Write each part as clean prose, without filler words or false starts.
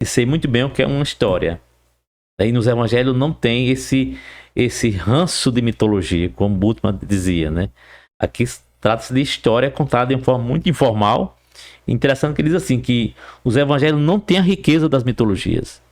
e sei muito bem o que é uma história. Aí nos evangelhos não tem esse ranço de mitologia, como Bultmann dizia, né? Aqui trata-se de história contada de uma forma muito informal. Interessante que ele diz assim, que os evangelhos não têm a riqueza das mitologias.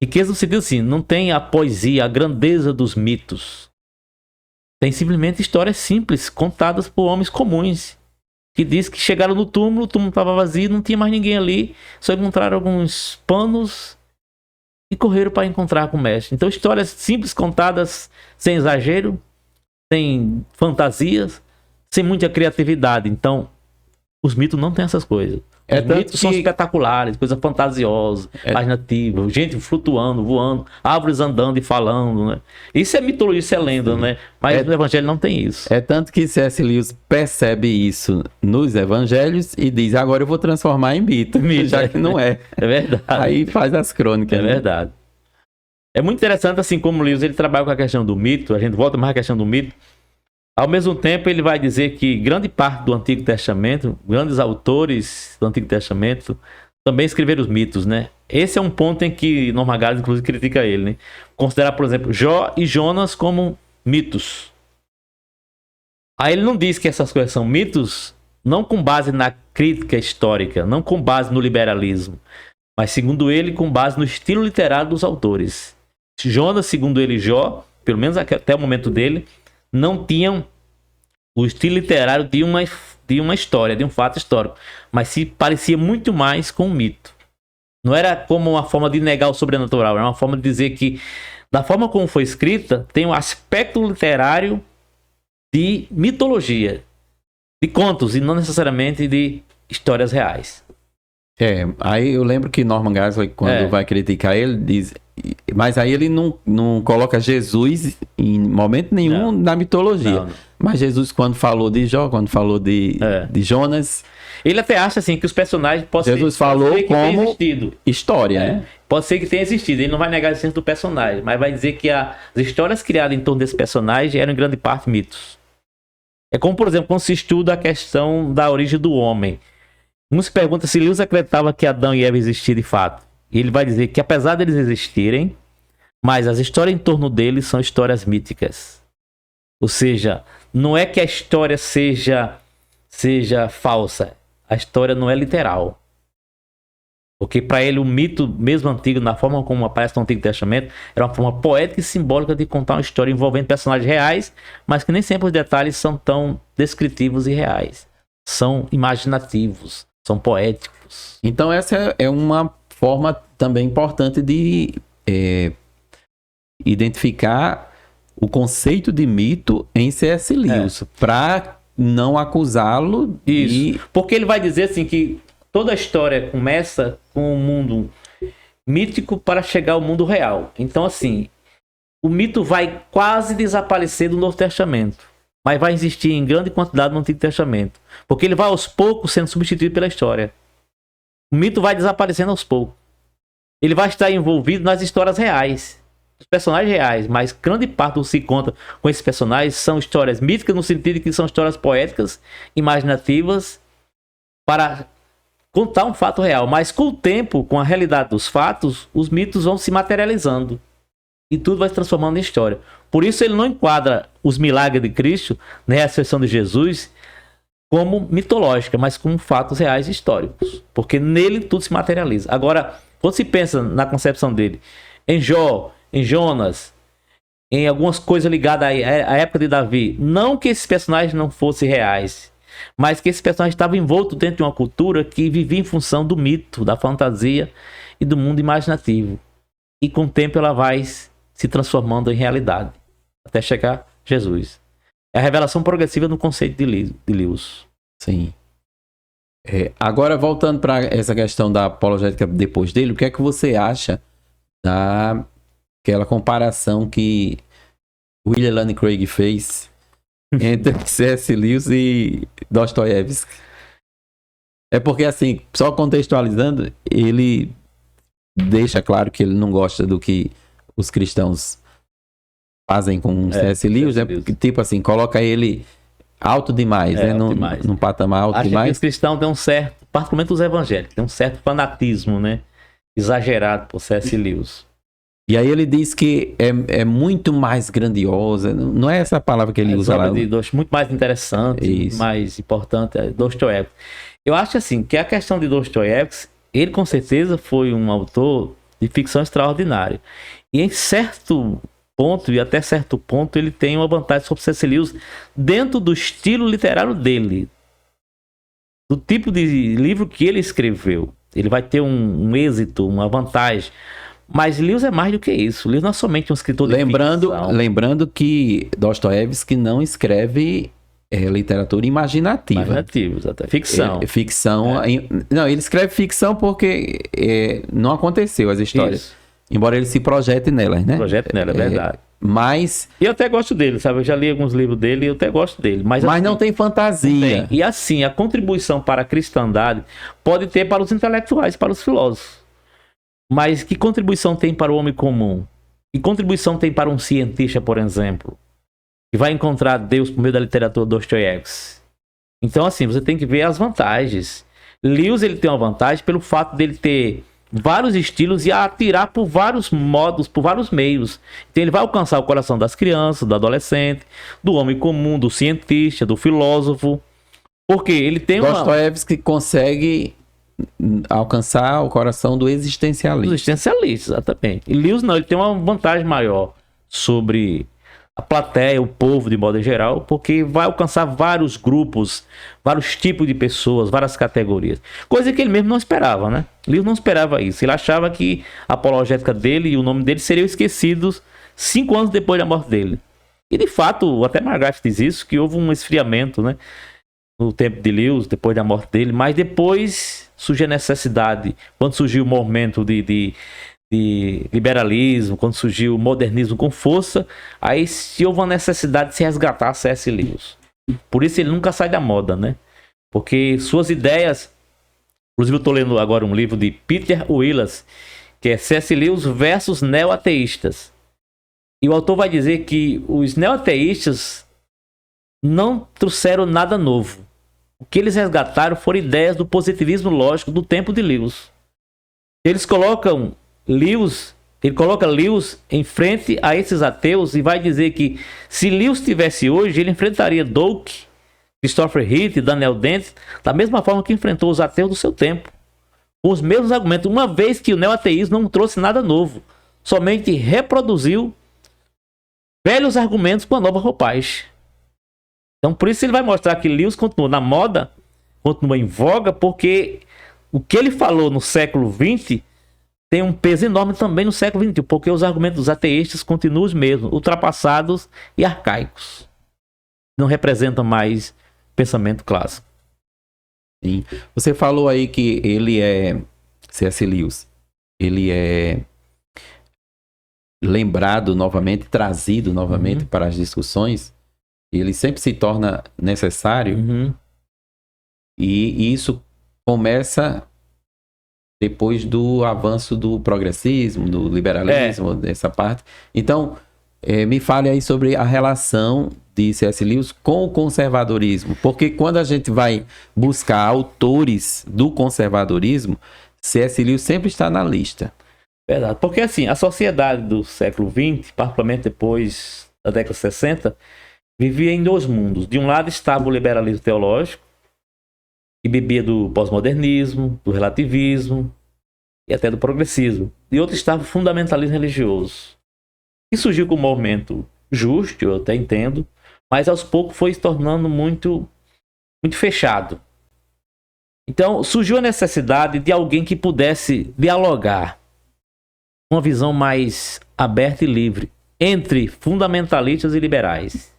Riqueza no sentido assim, não tem a poesia, a grandeza dos mitos. Tem simplesmente histórias simples, contadas por homens comuns, que diz que chegaram no túmulo, o túmulo estava vazio, não tinha mais ninguém ali, só encontraram alguns panos e correram para encontrar com o mestre. Então, histórias simples, contadas sem exagero, sem fantasias, sem muita criatividade. Então, os mitos não têm essas coisas. Os mitos são espetaculares, coisas fantasiosas, imaginativas, gente flutuando, voando, árvores andando e falando, né? Isso é mitologia, isso é lenda, né? Mas no evangelho não tem isso. É tanto que C.S. Lewis percebe isso nos evangelhos e diz, agora eu vou transformar em mito, já que não é. É verdade. Aí faz as crônicas. É verdade. É muito interessante, assim como o Lewis, ele trabalha com a questão do mito, a gente volta mais à questão do mito. Ao mesmo tempo, ele vai dizer que grande parte do Antigo Testamento, grandes autores do Antigo Testamento, também escreveram os mitos, né? Esse é um ponto em que Norman Gales, inclusive, critica ele, né? Considerar, por exemplo, Jó e Jonas como mitos. Aí ele não diz que essas coisas são mitos, não com base na crítica histórica, não com base no liberalismo, mas, segundo ele, com base no estilo literário dos autores. Jonas, segundo ele, Jó, pelo menos até o momento dele, não tinham o estilo literário de uma história, de um fato histórico, mas se parecia muito mais com um mito. Não era como uma forma de negar o sobrenatural, era uma forma de dizer que, da forma como foi escrita, tem um aspecto literário de mitologia, de contos, e não necessariamente de histórias reais. Aí eu lembro que Norman Geisler, quando vai criticar ele, diz... Mas aí ele não coloca Jesus em momento nenhum na mitologia. Não. Mas Jesus, quando falou de Jó, quando falou de Jonas... Ele até acha assim que os personagens... Jesus falou como história, né? Pode ser que tenha existido. Ele não vai negar a existência do personagem, mas vai dizer que as histórias criadas em torno desse personagem eram em grande parte mitos. É como, por exemplo, quando se estuda a questão da origem do homem. Um se pergunta se Lewis acreditava que Adão e Eva existiam de fato. E ele vai dizer que, apesar deles existirem, mas as histórias em torno deles são histórias míticas. Ou seja, não é que a história seja falsa. A história não é literal. Porque para ele o mito, mesmo antigo, na forma como aparece no Antigo Testamento, era uma forma poética e simbólica de contar uma história envolvendo personagens reais, mas que nem sempre os detalhes são tão descritivos e reais. São imaginativos, são poéticos. Então essa é uma forma também importante de identificar o conceito de mito em C.S. Lewis, para não acusá-lo de... Porque ele vai dizer assim que toda a história começa com um mundo mítico para chegar ao mundo real. Então, assim, o mito vai quase desaparecer do Novo Testamento, mas vai existir em grande quantidade no Antigo Testamento, porque ele vai aos poucos sendo substituído pela história. O mito vai desaparecendo aos poucos. Ele vai estar envolvido nas histórias reais, dos personagens reais, mas grande parte do que se conta com esses personagens são histórias míticas, no sentido de que são histórias poéticas, imaginativas, para contar um fato real. Mas com o tempo, com a realidade dos fatos, os mitos vão se materializando e tudo vai se transformando em história. Por isso ele não enquadra os milagres de Cristo, na ressurreição de Jesus, como mitológica, mas como fatos reais e históricos, porque nele tudo se materializa. Agora, quando se pensa na concepção dele, em Jó, em Jonas, em algumas coisas ligadas à época de Davi, não que esses personagens não fossem reais, mas que esses personagens estavam envoltos dentro de uma cultura que vivia em função do mito, da fantasia e do mundo imaginativo. E com o tempo ela vai se transformando em realidade, até chegar Jesus. É a revelação progressiva no conceito de Lewis. Sim. Agora, voltando para essa questão da apologética depois dele, o que é que você acha daquela comparação que William Lane Craig fez entre C.S. Lewis e Dostoiévski? É porque, assim, só contextualizando, ele deixa claro que ele não gosta do que os cristãos fazem com C.S. Lewis, porque, tipo assim, coloca ele alto demais, né? Num patamar alto demais. Acho que os cristãos têm um certo, particularmente os evangélicos, tem um certo fanatismo, né? exagerado por C.S. Lewis. E aí ele diz que é muito mais grandiosa. Não é essa palavra que ele usa lá. Muito mais interessante, muito mais importante, é Dostoiévski. Eu acho assim, que a questão de Dostoiévski, ele com certeza foi um autor de ficção extraordinária. E em certo ponto, e até certo ponto, ele tem uma vantagem sobre C.S. Lewis dentro do estilo literário dele. Do tipo de livro que ele escreveu. Ele vai ter um êxito, uma vantagem. Mas Lewis é mais do que isso. Lewis não é somente um escritor de ficção. Lembrando que Dostoiévski não escreve literatura imaginativa. Exatamente. Ficção. Ficção. Não, ele escreve ficção porque não aconteceu as histórias. Isso. Embora ele se projete nelas, né? É verdade. Mas... E eu até gosto dele, sabe? Eu já li alguns livros dele e eu até gosto dele. Mas assim, não tem fantasia. E assim, a contribuição para a cristandade pode ter para os intelectuais, para os filósofos. Mas que contribuição tem para o homem comum? Que contribuição tem para um cientista, por exemplo? Que vai encontrar Deus por meio da literatura Dostoiévski. Então, assim, você tem que ver as vantagens. Lewis, ele tem uma vantagem pelo fato dele ter vários estilos e atirar por vários modos, por vários meios. Então ele vai alcançar o coração das crianças, do adolescente, do homem comum, do cientista, do filósofo. Porque ele tem Dostoiévski consegue alcançar o coração do existencialista. Do existencialista, exatamente. E Lewis não, ele tem uma vantagem maior sobre a plateia, o povo de modo geral, porque vai alcançar vários grupos, vários tipos de pessoas, várias categorias. Coisa que ele mesmo não esperava, né? Lewis não esperava isso. Ele achava que a apologética dele e o nome dele seriam esquecidos 5 anos depois da morte dele. E de fato, até Margaret diz isso, que houve um esfriamento, né? No tempo de Lewis, depois da morte dele, mas depois surgiu a necessidade, quando surgiu o movimento de liberalismo, quando surgiu o modernismo com força, aí se houve uma necessidade de se resgatar C.S. Lewis. Por isso ele nunca sai da moda, né? Porque suas ideias... Inclusive eu estou lendo agora um livro de Peter Willis, que é C.S. Lewis versus neo-ateístas. E o autor vai dizer que os neo-ateístas não trouxeram nada novo. O que eles resgataram foram ideias do positivismo lógico do tempo de Lewis. Eles colocam Lewis, ele coloca Lewis em frente a esses ateus e vai dizer que se Lewis tivesse hoje, ele enfrentaria Dawkins, Christopher Hitchens, Daniel Dennett, da mesma forma que enfrentou os ateus do seu tempo. Com os mesmos argumentos, uma vez que o neo-ateísmo não trouxe nada novo, somente reproduziu velhos argumentos com a nova roupagem. Então por isso ele vai mostrar que Lewis continua na moda, continua em voga, porque o que ele falou no século XX tem um peso enorme também no século XXI, porque os argumentos dos ateístas continuam os mesmos, ultrapassados e arcaicos. Não representam mais pensamento clássico. Sim. Você falou aí que ele é C.S. Lewis. Ele é lembrado novamente, trazido novamente para as discussões. Ele sempre se torna necessário. E isso começa depois do avanço do progressismo, do liberalismo, dessa parte. Então, me fale aí sobre a relação de C.S. Lewis com o conservadorismo. Porque quando a gente vai buscar autores do conservadorismo, C.S. Lewis sempre está na lista. Verdade. Porque assim, a sociedade do século XX, particularmente depois da década de 60, vivia em 2 mundos. De um lado estava o liberalismo teológico, que bebia do pós-modernismo, do relativismo e até do progressismo. De outro estava o fundamentalismo religioso, que surgiu com um movimento justo, eu até entendo, mas aos poucos foi se tornando muito fechado. Então surgiu a necessidade de alguém que pudesse dialogar, uma visão mais aberta e livre, entre fundamentalistas e liberais.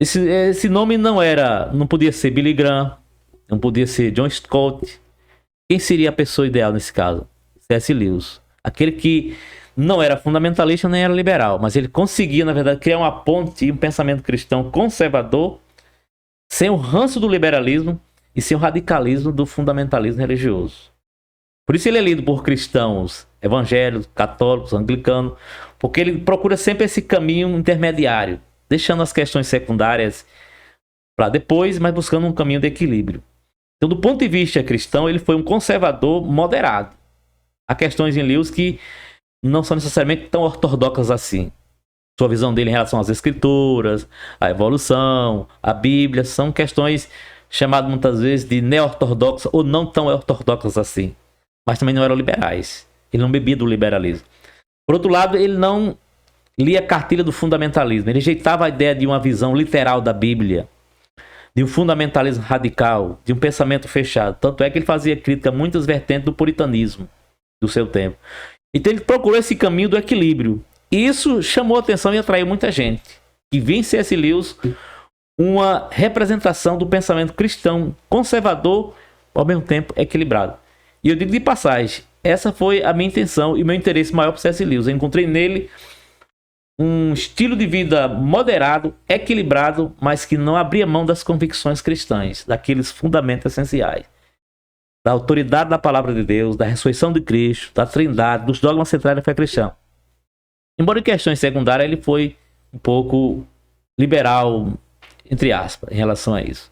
Esse nome não podia ser Billy Graham, não podia ser John Stott. Quem seria a pessoa ideal nesse caso? C.S. Lewis. Aquele que não era fundamentalista nem era liberal, mas ele conseguia, na verdade, criar uma ponte e um pensamento cristão conservador, sem o ranço do liberalismo e sem o radicalismo do fundamentalismo religioso. Por isso ele é lido por cristãos evangélicos, católicos, anglicanos, porque ele procura sempre esse caminho intermediário, deixando as questões secundárias para depois, mas buscando um caminho de equilíbrio. Então, do ponto de vista cristão, ele foi um conservador moderado. Há questões em Lewis que não são necessariamente tão ortodoxas assim. Sua visão dele em relação às escrituras, à evolução, à Bíblia, são questões chamadas muitas vezes de neo-ortodoxas ou não tão ortodoxas assim. Mas também não eram liberais. Ele não bebia do liberalismo. Por outro lado, ele não lia a cartilha do fundamentalismo. Ele rejeitava a ideia de uma visão literal da Bíblia, de um fundamentalismo radical, de um pensamento fechado. Tanto é que ele fazia crítica a muitas vertentes do puritanismo do seu tempo. Então ele procurou esse caminho do equilíbrio. E isso chamou a atenção e atraiu muita gente. Que via em C.S. Lewis uma representação do pensamento cristão conservador, ao mesmo tempo equilibrado. E eu digo de passagem, essa foi a minha intenção e meu interesse maior por C.S. Lewis. Eu encontrei nele um estilo de vida moderado, equilibrado, mas que não abria mão das convicções cristãs, daqueles fundamentos essenciais. Da autoridade da palavra de Deus, da ressurreição de Cristo, da trindade, dos dogmas centrais da fé cristã. Embora em questões secundárias ele foi um pouco liberal, entre aspas, em relação a isso.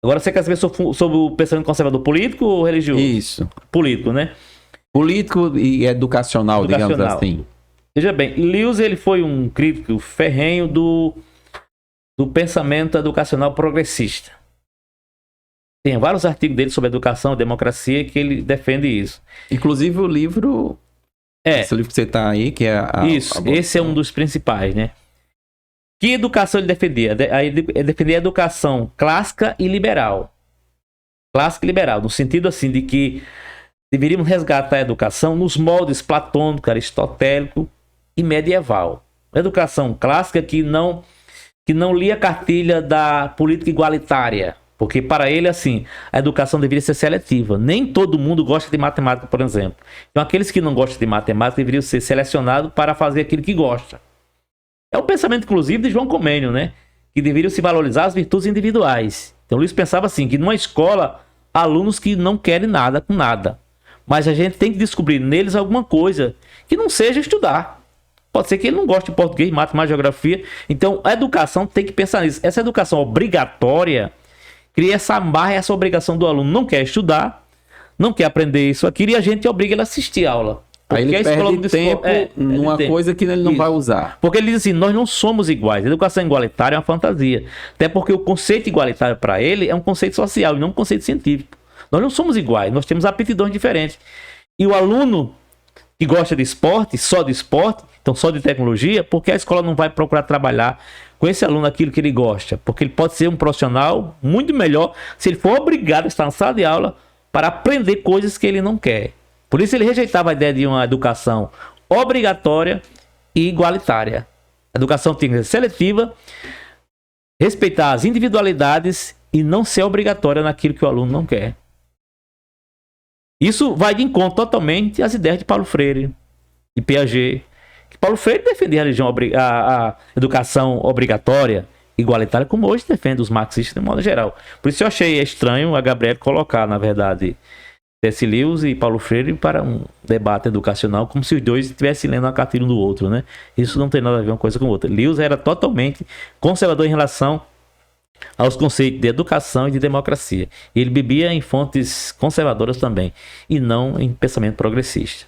Agora você quer saber sobre o pensamento conservador político ou religioso? Isso. Político, né? Político e educacional, digamos assim. Veja bem, Lewis ele foi um crítico ferrenho do pensamento educacional progressista. Tem vários artigos dele sobre educação e democracia que ele defende isso. Inclusive o livro... Esse livro que você está aí, que é esse é um dos principais, né? Que educação ele defendia? Ele defendia a educação clássica e liberal. Clássica e liberal, no sentido assim de que deveríamos resgatar a educação nos moldes platônico, aristotélico e medieval. Uma educação clássica que não lia a cartilha da política igualitária. Porque para ele, assim, a educação deveria ser seletiva. Nem todo mundo gosta de matemática, por exemplo. Então, aqueles que não gostam de matemática deveriam ser selecionados para fazer aquilo que gosta. É o pensamento, inclusive, de João Comênio, né? Que deveriam se valorizar as virtudes individuais. Então, Luiz pensava assim, que numa escola, há alunos que não querem nada com nada. Mas a gente tem que descobrir neles alguma coisa que não seja estudar. Pode ser que ele não goste de português, matemática, geografia. Então, a educação tem que pensar nisso. Essa educação obrigatória cria essa barra e essa obrigação do aluno. Não quer estudar, não quer aprender isso aqui, e a gente obriga ele a assistir a aula. Aí ele perde tempo numa coisa que ele não vai usar. Porque ele diz assim, nós não somos iguais. A educação igualitária é uma fantasia. Até porque o conceito igualitário para ele é um conceito social e não um conceito científico. Nós não somos iguais, nós temos aptidões diferentes. E o aluno que gosta de esporte, então só de tecnologia, porque a escola não vai procurar trabalhar com esse aluno aquilo que ele gosta? Porque ele pode ser um profissional muito melhor se ele for obrigado a estar na sala de aula para aprender coisas que ele não quer. Por isso ele rejeitava a ideia de uma educação obrigatória e igualitária. A educação tem que ser seletiva, respeitar as individualidades e não ser obrigatória naquilo que o aluno não quer. Isso vai de encontro totalmente às ideias de Paulo Freire, de Piaget. Paulo Freire defendia a educação obrigatória, igualitária, como hoje defende os marxistas de modo geral. Por isso eu achei estranho a Gabriel colocar, na verdade, C.S. Lewis e Paulo Freire para um debate educacional, como se os dois estivessem lendo a cartilha um do outro, né? Isso não tem nada a ver uma coisa com a outra. Lewis era totalmente conservador em relação aos conceitos de educação e de democracia. Ele bebia em fontes conservadoras também, e não em pensamento progressista.